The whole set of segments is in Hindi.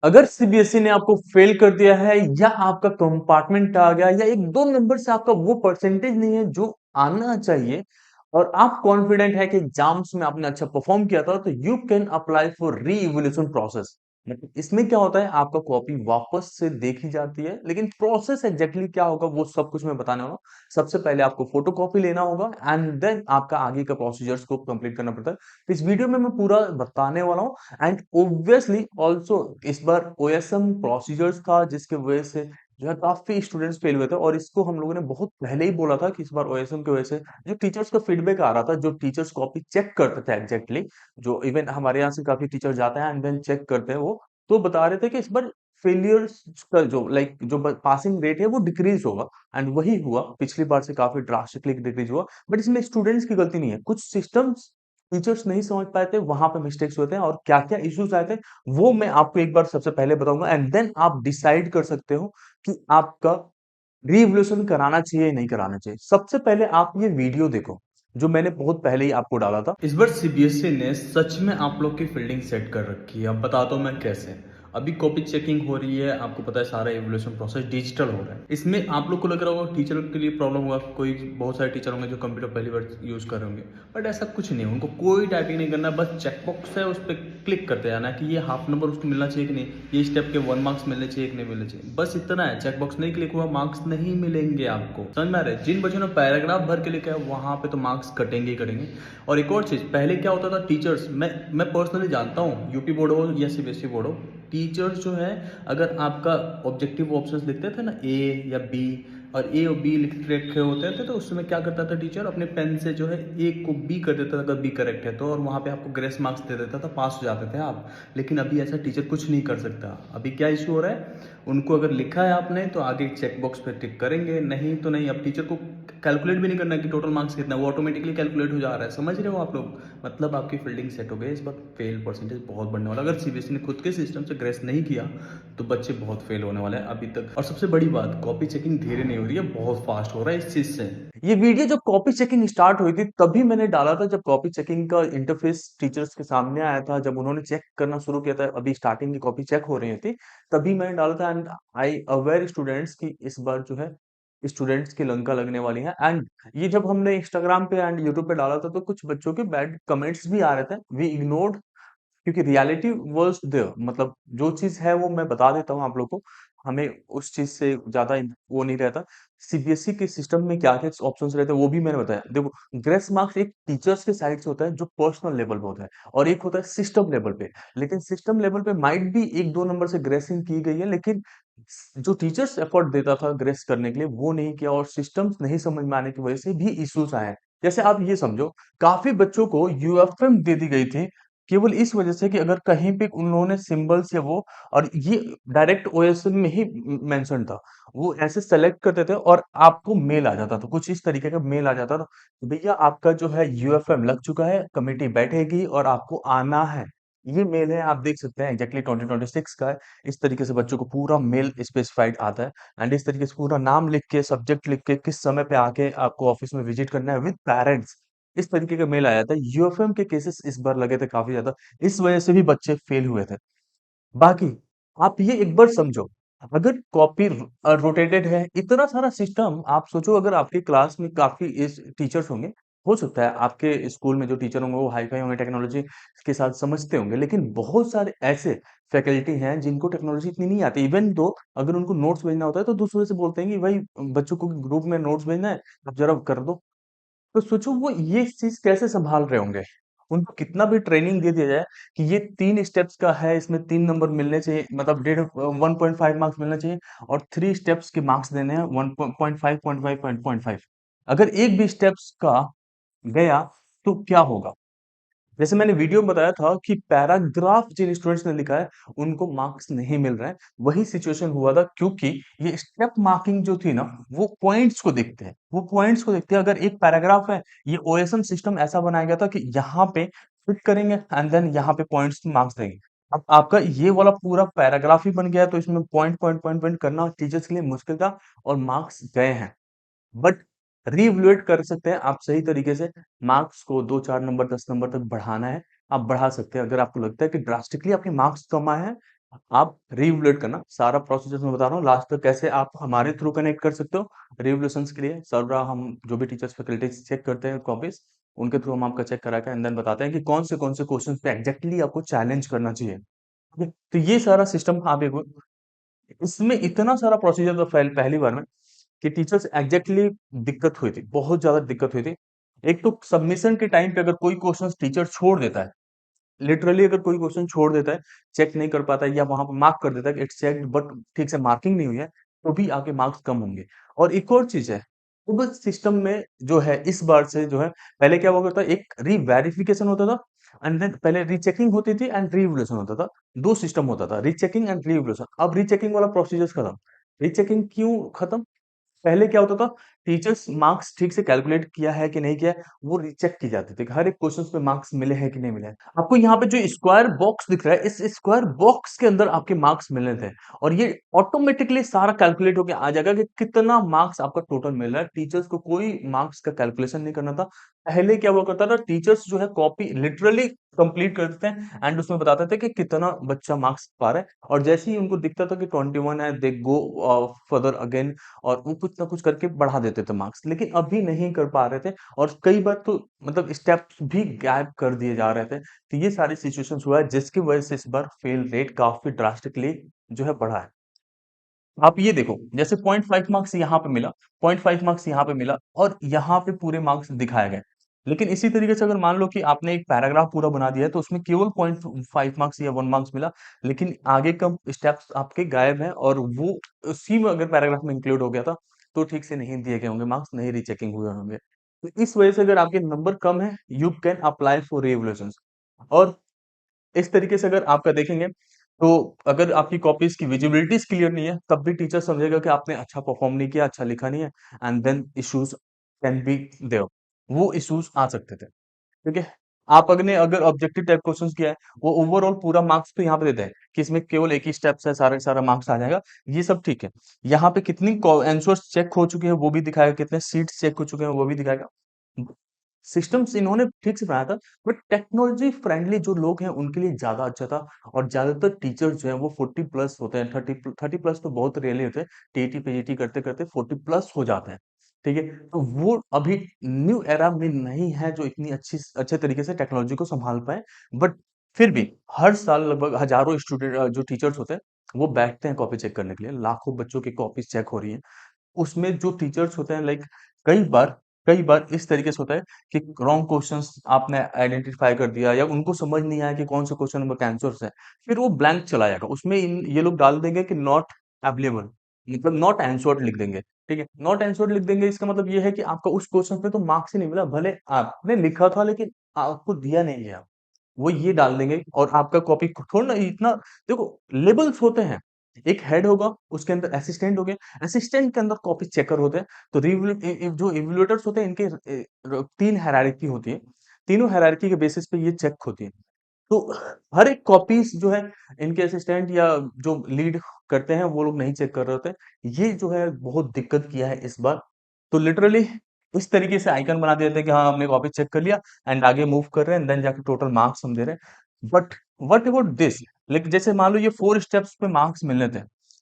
अगर सीबीएसई ने आपको फेल कर दिया है या आपका कंपार्टमेंट आ गया या एक दो नंबर से आपका वो परसेंटेज नहीं है जो आना चाहिए और आप कॉन्फिडेंट है कि एग्जाम्स में आपने अच्छा परफॉर्म किया था तो यू कैन अप्लाई फॉर री इवोल्यूशन प्रोसेस। मतलब इसमें क्या होता है आपका कॉपी वापस से देखी जाती है लेकिन प्रोसेस एग्जैक्टली क्या होगा वो सब कुछ मैं बताने वाला हूँ। सबसे पहले आपको फोटो कॉपी लेना होगा एंड देन आपका आगे का प्रोसीजर्स को कंप्लीट करना पड़ता है। तो इस वीडियो में मैं पूरा बताने वाला हूँ एंड ऑब्वियसली ऑल्सो इस बार ओएसएम प्रोसीजर्स था जिसके वजह से जो है काफी स्टूडेंट्स फेल हुए थे और इसको हम लोगों ने बहुत पहले ही बोला था कि इस बार ओएसएम की वजह से जो टीचर्स का फीडबैक आ रहा था जो टीचर्स कॉपी चेक करते थे एग्जैक्टली जो इवन हमारे यहाँ से काफी टीचर जाते हैं एंड देन चेक करते हैं वो तो बता रहे थे कि इस बार फेलियर्स का जो जो पासिंग रेट है वो डिक्रीज होगा एंड वही हुआ पिछली बार से काफी ड्रास्टिकली डिक्रीज हुआ। बट इसमें स्टूडेंट्स की गलती नहीं है कुछ सिस्टम्स टीचर्स नहीं समझ पाए थे वहां पे मिस्टेक्स होते हैं और क्या क्या इश्यूज आए थे वो मैं आपको एक बार सबसे पहले बताऊंगा एंड देन आप डिसाइड कर सकते हो कि आपका रीवोल्यूशन कराना चाहिए या नहीं कराना चाहिए। सबसे पहले आप ये वीडियो देखो जो मैंने बहुत पहले ही आपको डाला था। इस बार सीबीएसई ने सच में आप लोग की फील्डिंग सेट कर रखी है। अब बताता हूँ मैं कैसे। अभी कॉपी चेकिंग हो रही है, आपको पता है सारा एवोल्यूशन प्रोसेस डिजिटल हो रहा है। इसमें आप लोग को लग रहा होगा टीचर के लिए प्रॉब्लम होगा, कोई बहुत सारे टीचर होंगे जो कंप्यूटर पहली बार यूज कर रहे होंगे। बट ऐसा कुछ नहीं है, उनको कोई टाइपिंग नहीं करना, बस चेकबॉक्स है उस पर क्लिक करते जाना कि ये हाफ नंबर उसको मिलना चाहिए कि नहीं, ये स्टेप के 1 मार्क्स मिलने चाहिए कि नहीं मिलने चाहिए, बस इतना है। चेकबॉक्स नहीं क्लिक हुआ मार्क्स नहीं मिलेंगे आपको। समझ में आ रहा है? जिन बच्चों ने पैराग्राफ भर के लिखा है वहां पे तो मार्क्स कटेंगे ही कटेंगे। और एक और चीज, पहले क्या होता था टीचर्स, मैं पर्सनली जानता हूँ, यूपी बोर्ड हो या सीबीएसई बोर्ड हो, टीचर्स जो है अगर आपका ऑब्जेक्टिव ऑप्शंस लिखते थे ना ए या बी, और ए और बी लिख रखे होते थे तो उस समय क्या करता था टीचर अपने पेन से जो है ए को बी कर देता था अगर बी करेक्ट है तो, और वहां पे आपको ग्रेस मार्क्स दे देता था, पास हो जाते थे आप। लेकिन अभी ऐसा टीचर कुछ नहीं कर सकता। अभी क्या इशू हो रहा है, उनको अगर लिखा है आपने तो आगे चेक बॉक्स पे टिक करेंगे, नहीं तो नहीं। अब टीचर को कैलकुलेट भी नहीं करना है कि टोटल मार्क्स कितना, वो ऑटोमेटिकली कैलकुलेट हो जा रहा है। समझ रहे हो आप लोग? मतलब आपकी फील्डिंग सेट हो गई। इस बार फेल परसेंटेज बहुत बढ़ने वाला। अगर सीबीएसई ने खुद के सिस्टम से ग्रेस नहीं किया तो बच्चे बहुत फेल होने वाले हैं अभी तक। और सबसे बड़ी बात, कॉपी चेकिंग धीरे नहीं हो रही है, बहुत फास्ट हो रहा है इस चीज से। ये वीडियो जब कॉपी चेकिंग स्टार्ट हुई थी तभी मैंने डाला था, जब कॉपी चेकिंग का इंटरफेस टीचर्स के सामने आया था, जब उन्होंने चेक करना शुरू किया था, अभी स्टार्टिंग की कॉपी चेक हो रही थी तभी मैंने डाला था। एंड आई अवेयर स्टूडेंट्स की इस बार जो है स्टूडेंट्स की लंका लगने वाली है। एंड ये जब हमने इंस्टाग्राम पे एंड यूट्यूब पे डाला था तो कुछ बच्चों के बैड कमेंट्स भी आ रहे थे, वी इग्नोर्ड, क्योंकि रियलिटी वाज देयर। मतलब जो चीज है वो मैं बता देता हूँ आप लोग को, हमें उस चीज से ज्यादा वो नहीं रहता। सीबीएसई के सिस्टम में क्या क्या ऑप्शंस रहते हैं वो भी मैंने बताया। देखो, ग्रेस मार्क्स एक टीचर्स के साइड से होता है जो पर्सनल लेवल पे होता है और एक होता है सिस्टम लेवल पे। लेकिन सिस्टम लेवल पे माइट भी एक दो नंबर से ग्रेसिंग की गई है, लेकिन जो टीचर्स एफर्ट देता था ग्रेस करने के लिए वो नहीं किया और सिस्टम्स नहीं समझ में आने की वजह से भी इश्यूज आए हैं। जैसे आप ये समझो, काफी बच्चों को यूएफएम दे दी गई थी केवल इस वजह से कि अगर कहीं पे उन्होंने सिंबल्स या वो, और ये डायरेक्ट ओएसएम में ही मेंशन था, वो ऐसे सेलेक्ट करते थे और आपको मेल आ जाता था, कुछ इस तरीके का मेल आ जाता था, भैया आपका जो है यूएफएम लग चुका है, कमेटी बैठेगी और आपको आना है। ये मेल है, आप देख सकते हैं एग्जैक्टली 2026 का है। इस तरीके से बच्चों को पूरा मेल स्पेसिफाइड आता है एंड इस तरीके से पूरा नाम लिख के, सब्जेक्ट लिख के, किस समय पे आके आपको ऑफिस में विजिट करना है विद पेरेंट्स, इस तरीके का मेल आया था। यूएफएम के केसेस इस बार लगे थे काफी ज्यादा, इस वजह से भी बच्चे फेल हुए थे। बाकी आप ये एक बार समझो, अगर कॉपी रोटेटेड है, इतना सारा सिस्टम, आप सोचो अगर आपकी क्लास में काफी इस टीचर्स होंगे, हो सकता है आपके स्कूल में जो टीचर होंगे वो हाई फाई होंगे, टेक्नोलॉजी के साथ समझते होंगे, लेकिन बहुत सारे ऐसे फैकल्टी हैं जिनको टेक्नोलॉजी इतनी नहीं आती। इवन दो अगर उनको नोट्स भेजना होता है तो दूसरे से बोलते हैं कि भाई बच्चों को ग्रुप में नोट्स भेजना है, आप जरा कर दो। तो सोचो वो ये चीज कैसे संभाल रहे होंगे। उनको कितना भी ट्रेनिंग दे दिया जाए कि ये 3 स्टेप्स का है, इसमें 3 नंबर मिलने चाहिए, मतलब 1.5 मार्क्स मिलना चाहिए और 3 स्टेप्स के मार्क्स देने हैं 1.5 अगर एक भी स्टेप्स का गया तो क्या होगा। जैसे मैंने वीडियो में बताया था कि पैराग्राफ जिन स्टूडेंट्स ने लिखा है उनको मार्क्स नहीं मिल रहे हैं, वही सिचुएशन हुआ था, क्योंकि ये स्टेप मार्किंग जो थी ना, वो पॉइंट्स को देखते हैं, वो पॉइंट्स को देखते हैं। अगर एक पैराग्राफ है, ये ओएसएम सिस्टम ऐसा बनाया गया था कि यहाँ पे फिट करेंगे एंड देन यहाँ पे पॉइंट्स मार्क्स देंगे। अब आपका ये वाला पूरा पैराग्राफ ही बन गया है तो इसमें पॉइंट पॉइंट पॉइंट पॉइंट करना टीचर्स के लिए मुश्किल था और मार्क्स गए हैं। बट रीवैल्यूएट कर सकते हैं आप सही तरीके से, मार्क्स को 2 4 नंबर 10 नंबर तक बढ़ाना है, आप बढ़ा सकते हैं। अगर आपको लगता है कि ड्रास्टिकली आपके मार्क्स कम आए हैं, आप रीवैल्यूएट करना सारा प्रोसीजर मैं बता रहा हूँ लास्ट तक कैसे आप हमारे थ्रू कनेक्ट कर सकते हो रिवोल्यूशंस के लिए सर्वरा हम जो भी टीचर्स फैकल्टीज चेक करते हैं कॉपीज उनके थ्रू हम आपका चेक करा के एंड देन बताते हैं कि कौन से क्वेश्चन पे एग्जैक्टली आपको चैलेंज करना चाहिए ठीक है? तो ये सारा सिस्टम आप एक इसमें इतना सारा प्रोसीजर तो पहली बार में कि टीचर्स एग्जैक्टली दिक्कत हुई थी बहुत ज्यादा दिक्कत हुई थी एक तो सबमिशन के टाइम पे अगर कोई क्वेश्चन टीचर छोड़ देता है लिटरली अगर कोई क्वेश्चन छोड़ देता है चेक नहीं कर पाता है या वहां पर मार्क कर देता है कि इट्स चेक बट ठीक से मार्किंग नहीं हुई है तो भी आपके मार्क्स कम होंगे और एक और चीज है तो सिस्टम में जो है इस बार से जो है पहले क्या हुआ करता एक रीवेरिफिकेशन होता था एंड देन पहले रीचेकिंग होती थी एंड रीवैल्यूएशन होता था दो सिस्टम होता था रीचेकिंग एंड रीवैल्यूएशन अब रीचेकिंग वाला प्रोसीजर खत्म रीचेकिंग क्यों खत्म पहले क्या होता था टीचर्स मार्क्स ठीक से कैलकुलेट किया है कि नहीं किया है वो रीचेक की जाती थी कि हर एक क्वेश्चन पे मार्क्स मिले हैं कि नहीं मिले हैं आपको यहाँ पे जो स्क्वायर बॉक्स दिख रहा है इस स्क्वायर बॉक्स के अंदर आपके मार्क्स मिलने थे और ये ऑटोमेटिकली सारा कैलकुलेट होके आ जाएगा कि कितना मार्क्स आपका टोटल मिल रहा है टीचर्स को कोई मार्क्स का कैलकुलेशन नहीं करना था पहले क्या हुआ करता था टीचर्स जो है कॉपी लिटरली कंप्लीट कर देते हैं एंड उसमें बताते थे कि कितना बच्चा मार्क्स पा रहा है और जैसे ही उनको दिखता था कि 21 है दे गो फर्दर अगेन और वो कुछ ना कुछ करके बढ़ा देते थे मार्क्स लेकिन अभी नहीं कर पा रहे थे और कई बार तो मतलब स्टेप्स भी गायब कर दिए जा रहे थे तो ये सारी सिचुएशंस हुआ है जिसकी वजह से इस बार फेल रेट काफी ड्रास्टिकली जो है बढ़ा है आप ये देखो जैसे 0.5 मार्क्स यहाँ पे मिला 0.5 मार्क्स यहाँ पे मिला और यहाँ पे पूरे मार्क्स दिखाए गए लेकिन इसी तरीके से अगर मान लो कि आपने एक पैराग्राफ पूरा बना दिया है तो उसमें केवल 0.5 मार्क्स या 1 मार्क्स मिला लेकिन आगे का स्टेप्स आपके गायब हैं और वो उसी में अगर पैराग्राफ में इंक्लूड हो गया था तो ठीक से नहीं दिए गए होंगे मार्क्स नहीं रीचेकिंग हुए होंगे तो इस वजह से अगर आपके नंबर कम है you can apply for revolution और इस तरीके से अगर आपका देखेंगे तो अगर आपकी कॉपीज की विजिबिलिटीज क्लियर नहीं है तब भी टीचर समझेगा कि आपने अच्छा परफॉर्म नहीं किया अच्छा लिखा नहीं है and then issues can be there वो इश्यूज आ सकते थे ठीक है आप अगर ऑब्जेक्टिव टाइप क्वेश्चंस किया है वो ओवरऑल पूरा मार्क्स तो यहाँ पे देता है कि इसमें केवल एक ही स्टेप्स है सारा सारा मार्क्स आ जाएगा ये सब ठीक है यहाँ पे कितनी आंसर्स चेक हो चुके हैं वो भी दिखाएगा कितने सीट्स चेक हो चुके हैं वो भी दिखाएगा सिस्टम्स इन्होंने ठीक से बनाया था बट टेक्नोलॉजी फ्रेंडली जो लोग हैं उनके लिए ज्यादा अच्छा था और ज्यादातर टीचर्स जो है वो 40 प्लस होते हैं 30 प्लस तो बहुत रेयरली होते हैं टीटी पीजीटी करते करते 40 प्लस हो जाते हैं ठीक है तो वो अभी न्यू एरा में नहीं है जो इतनी अच्छे तरीके से टेक्नोलॉजी को संभाल पाए बट फिर भी हर साल लगभग हजारों स्टूडेंट जो टीचर्स होते हैं वो बैठते हैं कॉपी चेक करने के लिए लाखों बच्चों की कॉपी चेक हो रही है उसमें जो टीचर्स होते हैं लाइक कई बार कई बार इस तरीके से होता है कि रॉन्ग क्वेश्चंस आपने आइडेंटिफाई कर दिया या उनको समझ नहीं आया कि कौन सा क्वेश्चन नंबर का आंसर है फिर वो ब्लैंक चला जाएगा उसमें ये लोग डाल देंगे कि नॉट अवेलेबल मतलब नॉट आंसर्ड लिख देंगे ठीक है नॉट आंसर्ड लिख देंगे इसका मतलब ये है कि आपका उस क्वेश्चन पे तो मार्क्स ही नहीं मिला भले आपने लिखा था लेकिन आपको दिया नहीं गया वो ये डाल देंगे और आपका कॉपी थोड़ा ना इतना देखो लेबल्स होते हैं एक हेड होगा उसके अंदर असिस्टेंट हो गया असिस्टेंट के अंदर कॉपी चेकर होते हैं तो जो इवल्युएटर्स होते हैं इनके तीन हायरार्की होती है तीनों हायरार्की के बेसिस पे ये चेक होती है तो हर एक कॉपीज जो है इनके असिस्टेंट या जो लीड करते हैं वो लोग नहीं चेक कर रहे होते ये जो है बहुत दिक्कत किया है इस बार तो लिटरली इस तरीके से आइकन बना देते हैं कि हाँ हमने कॉपी चेक कर लिया एंड आगे मूव कर रहे हैं देन जाके टोटल मार्क्स हम दे रहे हैं बट व्हाट अबाउट दिस लेकिन जैसे मान लो ये 4 स्टेप्स पे मार्क्स मिलने थे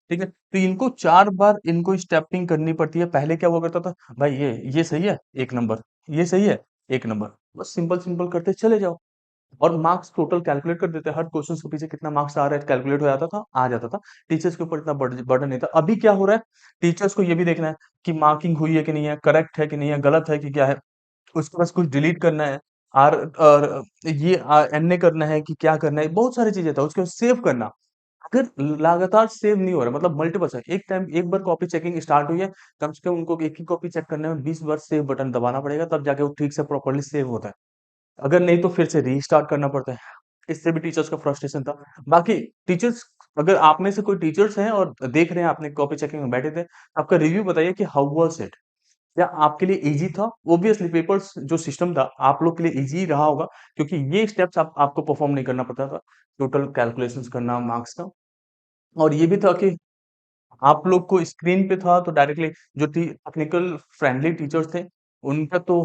ठीक है तो इनको 4 बार इनको स्टेपिंग करनी पड़ती है पहले क्या हुआ करता था भाई ये सही है 1 नंबर ये सही है 1 नंबर बस सिंपल सिंपल करते चले जाओ और मार्क्स टोटल कैलकुलेट कर देते हैं हर क्वेश्चन के पीछे कितना मार्क्स आ रहा है कैलकुलेट हो जाता था आ जाता था टीचर्स के ऊपर इतना बर्डन नहीं था अभी क्या हो रहा है टीचर्स को ये भी देखना है कि मार्किंग हुई है कि नहीं है करेक्ट है कि नहीं है गलत है कि क्या है उसके पास कुछ डिलीट करना है आर और ये एन करना है कि क्या करना है बहुत सारी चीजें था उसके बाद सेव करना अगर लगातार सेव नहीं हो रहा मतलब मल्टीपल से एक टाइम एक बार कॉपी चेकिंग स्टार्ट हुई है कम से कम उनको एक ही कॉपी चेक करने में 20 बार सेव बटन दबाना पड़ेगा तब जाके वो ठीक से प्रॉपर्ली सेव होता है अगर नहीं तो फिर से रीस्टार्ट करना पड़ता है इससे भी टीचर्स का फ्रस्ट्रेशन था बाकी टीचर्स अगर आप में से कोई टीचर्स हैं और देख रहे हैं आपने कॉपी चेकिंग में बैठे थे आपका रिव्यू बताइए कि हाउ वाज इट क्या आपके लिए इजी था ऑब्वियसली पेपर्स जो सिस्टम था आप लोग के लिए इजी रहा होगा क्योंकि ये स्टेप्स आपको परफॉर्म नहीं करना पड़ता था टोटल कैलकुलेशंस करना मार्क्स का और ये भी था कि आप लोग को स्क्रीन पे था तो डायरेक्टली जो टेक्निकल फ्रेंडली टीचर्स थे उनका तो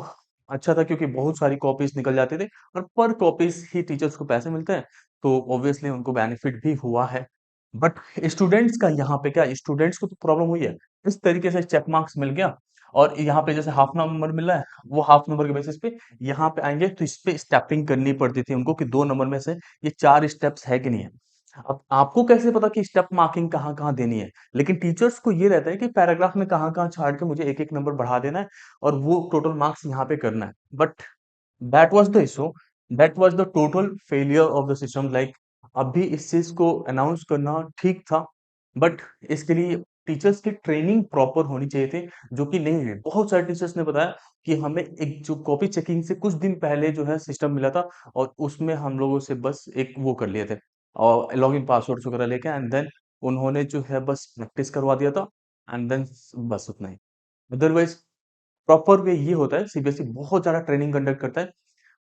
अच्छा था क्योंकि बहुत सारी कॉपीज निकल जाते थे और पर कॉपीज ही टीचर्स को पैसे मिलते हैं तो ऑब्वियसली उनको बेनिफिट भी हुआ है बट स्टूडेंट्स का यहाँ पे क्या, स्टूडेंट्स को तो प्रॉब्लम हुई है, इस तरीके से चेक मार्क्स मिल गया और यहाँ पे जैसे हाफ नंबर मिल रहा है, वो हाफ नंबर के बेसिस पे यहाँ पे आएंगे, तो इस पे स्टेपिंग करनी पड़ती थी उनको कि 2 नंबर में से ये 4 स्टेप्स है कि नहीं है। अब आपको कैसे पता कि स्टेप मार्किंग कहाँ कहाँ देनी है, लेकिन टीचर्स को ये रहता है कि पैराग्राफ में कहाँ कहाँ छाट के मुझे एक एक नंबर बढ़ा देना है और वो टोटल मार्क्स यहाँ पे करना है। But that was the issue, that was the total failure of the system. Like अभी इस चीज को अनाउंस करना ठीक था, बट इसके लिए टीचर्स की ट्रेनिंग प्रॉपर होनी चाहिए थी, जो कि नहीं है। बहुत सारे टीचर्स ने बताया कि हमें एक जो कॉपी चेकिंग से कुछ दिन पहले जो है सिस्टम मिला था और उसमें हम लोगों से बस एक वो कर लिए थे और लॉगिन पासवर्ड वगैरह लेके, एंड देन उन्होंने जो है बस प्रैक्टिस करवा दिया था, एंड देन बस उतना ही। अदरवाइज प्रॉपर वे ये होता है, सीबीएसई बहुत ज्यादा ट्रेनिंग कंडक्ट करता है।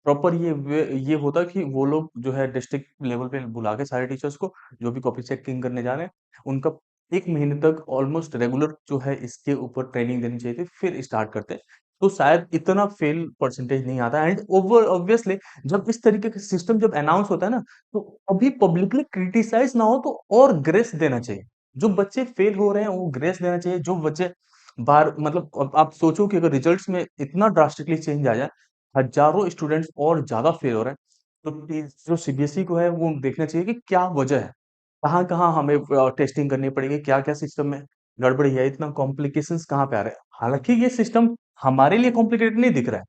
प्रॉपर ये होता है कि वो लोग जो है डिस्ट्रिक्ट लेवल पे बुला के सारे टीचर्स को, जो भी कॉपी चेकिंग करने जा रहे हैं, उनका 1 महीने तक ऑलमोस्ट रेगुलर जो है इसके ऊपर ट्रेनिंग देनी चाहिए थी, फिर स्टार्ट करते हैं। तो शायद इतना फेल परसेंटेज नहीं आता। एंड ओवर ऑब्वियसली जब इस तरीके का सिस्टम जब अनाउंस होता है ना, तो अभी पब्लिकली क्रिटिसाइज ना हो तो और ग्रेस देना चाहिए। जो बच्चे फेल हो रहे हैं वो ग्रेस देना चाहिए। जो बच्चे बाहर, मतलब अब आप सोचो कि अगर रिजल्ट्स में इतना ड्रास्टिकली चेंज आ जाए, हजारों स्टूडेंट्स और ज्यादा फेल हो रहे हैं, तो जो सीबीएसई को है वो देखना चाहिए कि क्या वजह है, कहाँ कहाँ हमें टेस्टिंग करनी पड़ेगी, क्या क्या सिस्टम में गड़बड़ी है, इतना कॉम्प्लिकेशंस कहाँ पे आ रहे हैं। हालांकि ये सिस्टम हमारे लिए कॉम्प्लिकेटेड नहीं दिख रहा है,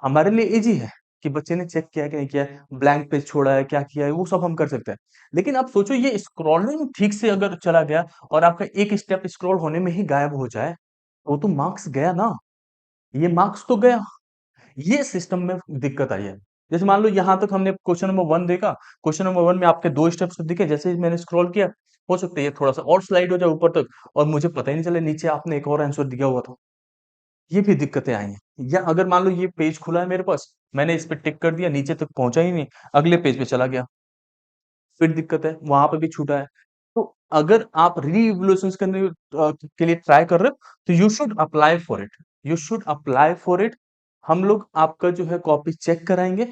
हमारे लिए इजी है कि बच्चे ने चेक किया है कि नहीं किया है, ब्लैंक पेज छोड़ा है, क्या किया है, वो सब हम कर सकते हैं। लेकिन आप सोचो ये स्क्रॉलिंग ठीक से अगर चला गया और आपका एक स्टेप स्क्रॉल होने में ही गायब हो जाए, तो मार्क्स गया ना, ये मार्क्स तो गया। ये सिस्टम में दिक्कत आई है। जैसे मान लो यहाँ तक हमने क्वेश्चन नंबर 1 देखा, क्वेश्चन नंबर 1 में आपके 2 स्टेप्स दिखे, जैसे ही मैंने स्क्रॉल किया, हो सकता है ये थोड़ा सा और स्लाइड हो जाए ऊपर तक और मुझे पता ही नहीं चले नीचे आपने एक और आंसर दिया हुआ था। ये भी दिक्कतें आई हैं। या अगर मान लो ये पेज खुला है मेरे पास, मैंने इस पे टिक कर दिया, नीचे तक पहुंचा ही नहीं, अगले पेज पे चला गया, फिर दिक्कत है, वहां पे भी छूटा है। तो अगर आप री करने के लिए ट्राई कर रहे हो, तो you should apply for it, you should apply for it. हम लोग आपका जो है कॉपी चेक कराएंगे,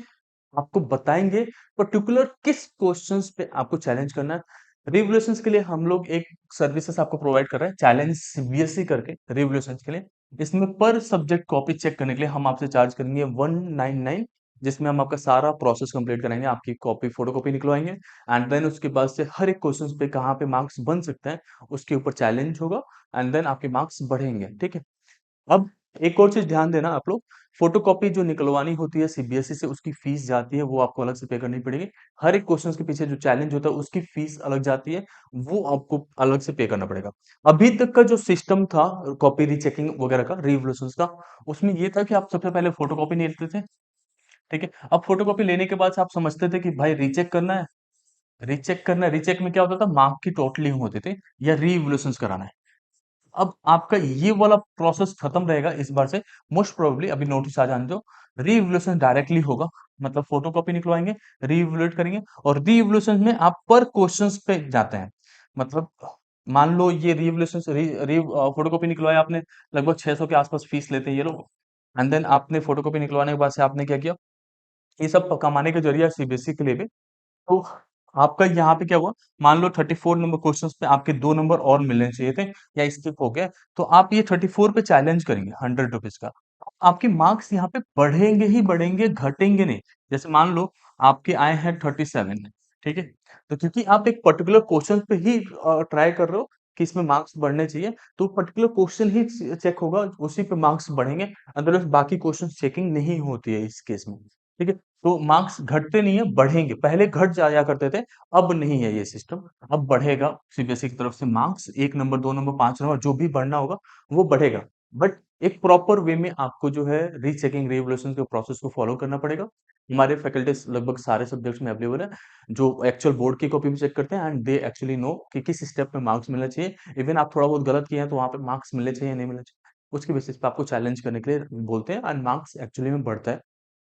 आपको बताएंगे पर्टिकुलर किस क्वेश्चंस पे आपको चैलेंज करना है। रिवोल्यूशंस के लिए हम लोग एक सर्विसेज आपको प्रोवाइड कर रहे हैं, चैलेंज सीबीएसई करके, रिवोल्यूशंस के लिए। इसमें पर सब्जेक्ट कॉपी चेक करने के लिए हम आपसे चार्ज करेंगे 199, जिसमें हम आपका सारा प्रोसेस कंप्लीट कराएंगे, आपकी कॉपी फोटोकॉपी निकलवाएंगे, एंड देन उसके बाद से हर एक क्वेश्चन पे कहाँ पे मार्क्स बन सकते हैं उसके ऊपर चैलेंज होगा, एंड देन आपके मार्क्स बढ़ेंगे। ठीक है। अब एक और चीज ध्यान देना आप लोग, फोटोकॉपी जो निकलवानी होती है सीबीएसई से, उसकी फीस जाती है, वो आपको अलग से पे करनी पड़ेगी। हर एक क्वेश्चन के पीछे जो चैलेंज होता है उसकी फीस अलग जाती है, वो आपको अलग से पे करना पड़ेगा। अभी तक का जो सिस्टम था कॉपी रीचेकिंग वगैरह का, रिवोल्यूशंस का, उसमें ये था कि आप सबसे पहले फोटोकॉपी नहीं लेते थे। ठीक है। अब फोटोकॉपी लेने के बाद से आप समझते थे कि भाई रीचेक करना है, रीचेक करना है, रीचेक में क्या होता था, मार्क की टोटलिंग होती थी, या रीवोल्यूशंस कराना है। अब आपका ये वाला प्रोसेस खत्म रहेगा इस बार से, मोस्ट प्रोबेबली अभी नोटिस आ जाने दो, रीवोल्यूशन डायरेक्टली होगा। मतलब फोटोकॉपी निकलवाएंगे, रीवोल्यूट करेंगे, और रीवोल्यूशन में आप पर क्वेश्चंस पे जाते हैं। मतलब मान लो ये रीवोल्यूशन री, री फोटोकॉपी निकलवाया आपने, लगभग 600 के आसपास फीस लेते हैं ये लोग। एंड देन आपने फोटोकॉपी निकलवाने के बाद से आपने क्या किया, ये सब कमाने का जरिया सीबीएसई के लिए भी। तो आपका यहाँ पे क्या हुआ, मान लो 34 नंबर क्वेश्चंस पे आपके 2 नंबर और मिलने चाहिए थे, या स्किप हो गए, तो आप ये 34 पे चैलेंज करेंगे 100 रुपीज का, आपके मार्क्स यहाँ पे बढ़ेंगे ही बढ़ेंगे, घटेंगे नहीं। जैसे मान लो आपके आए हैं 37, ठीक है, तो क्योंकि आप एक पर्टिकुलर क्वेश्चन पे ही ट्राई कर रहे हो कि इसमें मार्क्स बढ़ने चाहिए, तो पर्टिकुलर क्वेश्चन ही चेक होगा, उसी पे मार्क्स बढ़ेंगे। अदरवाइज बाकी क्वेश्चन चेकिंग नहीं होती है इस केस में। ठीक है। तो मार्क्स घटते नहीं है, बढ़ेंगे, पहले घट जाया करते थे, अब नहीं है ये सिस्टम, अब बढ़ेगा सीबीएसई की तरफ से मार्क्स, 1 नंबर 2 नंबर 5 नंबर जो भी बढ़ना होगा वो बढ़ेगा। बट एक प्रॉपर वे में आपको जो है रीचेकिंग रिवोल्यूशन के प्रोसेस को फॉलो करना पड़ेगा। हमारे फैकल्टीज लगभग सारे सब्जेक्ट्स में अवेलेबल है, जो एक्चुअल बोर्ड की कॉपी में चेक करते हैं, एंड दे एक्चुअली नो कि किस स्टेप में मार्क्स मिलना चाहिए। इवन आप थोड़ा बहुत गलत किए हैं तो वहां पे मार्क्स मिलने चाहिए नहीं मिलने चाहिए, उसके बेसिस पे आपको चैलेंज करने के लिए बोलते हैं, एंड मार्क्स एक्चुअली में बढ़ता है।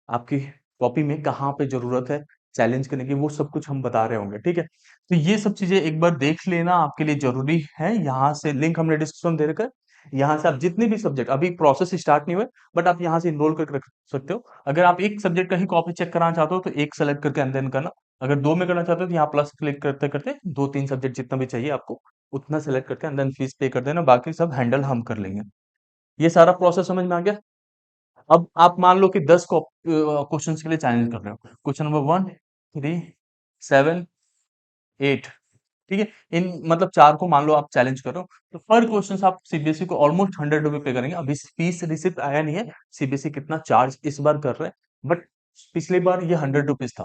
आपकी कॉपी में कहाँ पे जरूरत है चैलेंज करने की, वो सब कुछ हम बता रहे होंगे। ठीक है। तो ये सब चीजें एक बार देख लेना आपके लिए जरूरी है। यहाँ से लिंक हमने डिस्क्रिप्शन दे रखा है, यहाँ से आप जितने भी सब्जेक्ट, अभी प्रोसेस स्टार्ट नहीं हुआ, बट आप यहाँ से इनरोल करके रख सकते हो। अगर आप एक सब्जेक्ट का ही कॉपी चेक कराना चाहते हो तो एक सेलेक्ट करके अंदर करना, अगर 2 में करना चाहते हो तो यहाँ प्लस क्लिक करते-करते 2-3 सब्जेक्ट जितना भी चाहिए आपको, उतना सेलेक्ट करके एंड देन फीस पे कर देना, बाकी सब हैंडल हम कर लेंगे। ये सारा प्रोसेस समझ में आ गया? अब आप मान लो कि 10 क्वेश्चंस के लिए चैलेंज कर रहे हो। क्वेश्चन नंबर 1, 3, 7, 8, ठीक है? इन मतलब 4 को मान लो आप चैलेंज कर रहे हो, तो पर क्वेश्चन आप सीबीएसई को ऑलमोस्ट ₹100 पे करेंगे। अभी फीस रिसिप्ट आया नहीं है, सीबीएसई कितना चार्ज इस बार कर रहा है, बट पिछली बार ये ₹100 था।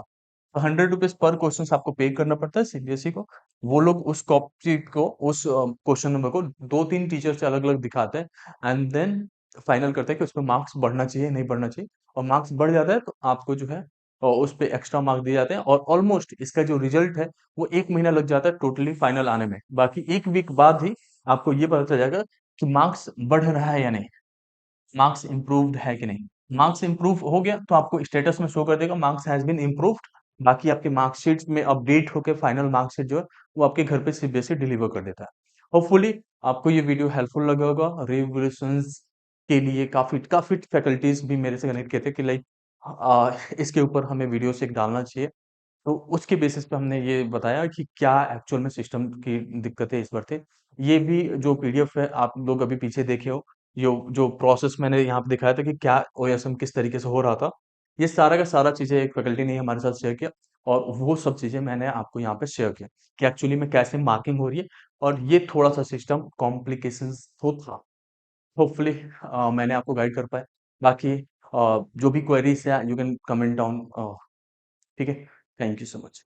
तो ₹100 पर क्वेश्चन आपको पे करना पड़ता है सीबीएसई को। वो लोग उस कॉपी को, उस क्वेश्चन नंबर को 2-3 टीचर से अलग-अलग दिखाते हैं एंड देन फाइनल करते हैं कि उसमें मार्क्स बढ़ना चाहिए, नहीं बढ़ना चाहिए, और मार्क्स बढ़ जाता है तो आपको जो है उस पे एक्स्ट्रा मार्क्स दिए जाते हैं, और ऑलमोस्ट इसका जो रिजल्ट है वो 1 महीना लग जाता है टोटली फाइनल आने में। बाकी 1 वीक बाद ही आपको ये पता चल जाएगा कि मार्क्स बढ़ रहा है या नहीं, मार्क्स इम्प्रूव्ड है कि नहीं। मार्क्स इम्प्रूव हो गया तो आपको स्टेटस में शो कर देगा मार्क्स हैज़ बीन इम्प्रूव्ड। बाकी आपके मार्कशीट में अपडेट होके फाइनल मार्कशीट जो है वो आपके घर पे सीबीएसई डिलीवर कर देता है। होपफुली आपको ये वीडियो हेल्पफुल लगा होगा। रिवोल्यूशंस के लिए काफ़ी काफ़ी फैकल्टीज़ भी मेरे से कनेक्ट किए थे कि लाइक इसके ऊपर हमें वीडियोस एक डालना चाहिए। तो उसके बेसिस पे हमने ये बताया कि क्या एक्चुअल में सिस्टम की दिक्कतें इस बार थे। ये भी जो पीडीएफ है आप लोग अभी पीछे देखे हो, यो जो प्रोसेस मैंने यहाँ पे दिखाया था कि क्या ओएसएम किस तरीके से हो रहा था, ये सारा का सारा चीज़ें एक फैकल्टी ने हमारे साथ शेयर किया, और वो सब चीज़ें मैंने आपको यहाँ पे शेयर किया कि एक्चुअली में कैसे मार्किंग हो रही है, और ये थोड़ा-सा सिस्टम कॉम्प्लिकेशंस तो था। होपफुली मैंने आपको गाइड कर पाया। बाकी जो भी क्वेरीज़ है यू कैन कमेंट डाउन, ठीक है? Thank you so much.